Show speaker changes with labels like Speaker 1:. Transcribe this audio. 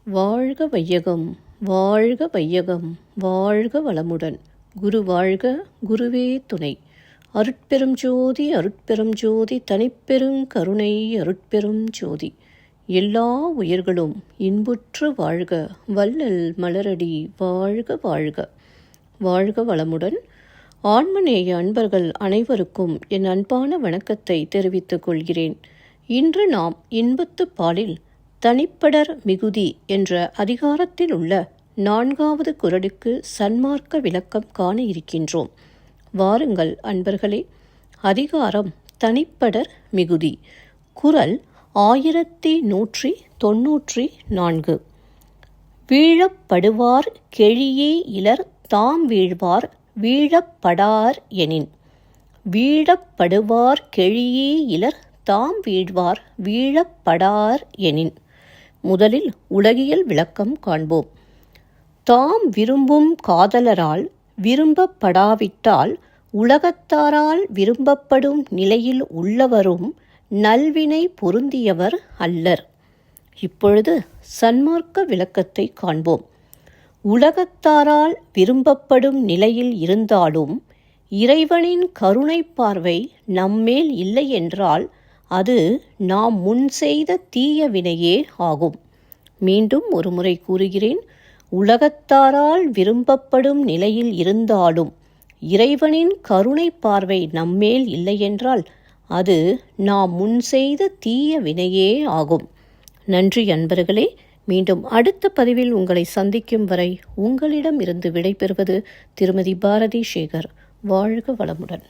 Speaker 1: வாழ்க வையகம், வாழ்க வையகம், வாழ்க வளமுடன். குரு வாழ்க, குருவே துணை. அருட்பெரும் ஜோதி, அருட்பெரும் ஜோதி, தனிப்பெரும் கருணை, அருட்பெரும் ஜோதி. எல்லா உயிர்களும் இன்புற்று வாழ்க, வள்ளல் மலரடி வாழ்க வாழ்க. வாழ்க வளமுடன். ஆன்மநேய அன்பர்கள் அனைவருக்கும் என் அன்பான வணக்கத்தை தெரிவித்துக் கொள்கிறேன். இன்று நாம் இன்பத்து பாலில் தனிப்படர் மிகுதி என்ற அதிகாரத்தில் உள்ள 4வது குறளுக்கு சன்மார்க்க விளக்கம் காண இருக்கின்றோம். வாருங்கள் அன்பர்களே. அதிகாரம் தனிப்படர் மிகுதி. குறள் 1194. வீழப்படுவார் கெழியே இலர் தாம் வீழ்வார் வீழப்படார் எனின். வீழப்படுவார் கெழியே இலர் தாம் வீழ்வார் வீழப்படார் எனின். முதலில் உலகியல் விளக்கம் காண்போம். தாம் விரும்பும் காதலரால் விரும்பப்படாவிட்டால் உலகத்தாரால் விரும்பப்படும் நிலையில் உள்ளவரும் நல்வினை பொருந்தியவர் அல்லர். இப்பொழுது சன்மார்க்க விளக்கத்தை காண்போம். உலகத்தாரால் விரும்பப்படும் நிலையில் இருந்தாலும் இறைவனின் கருணை பார்வை நம்மேல் இல்லை என்றால் அது நாம் முன் செய்த தீய வினையே ஆகும். மீண்டும் ஒரு முறை கூறுகிறேன். உலகத்தாரால் விரும்பப்படும் நிலையில் இருந்தாலும் இறைவனின் கருணை பார்வை நம்மேல் இல்லையென்றால் அது நாம் முன் செய்த தீய வினையே ஆகும். நன்றி அன்பர்களே. மீண்டும் அடுத்த பதிவில் உங்களை சந்திக்கும் வரை உங்களிடம் இருந்து விடைபெறுவது திருமதி பாரதி சேகர். வாழ்க வளமுடன்.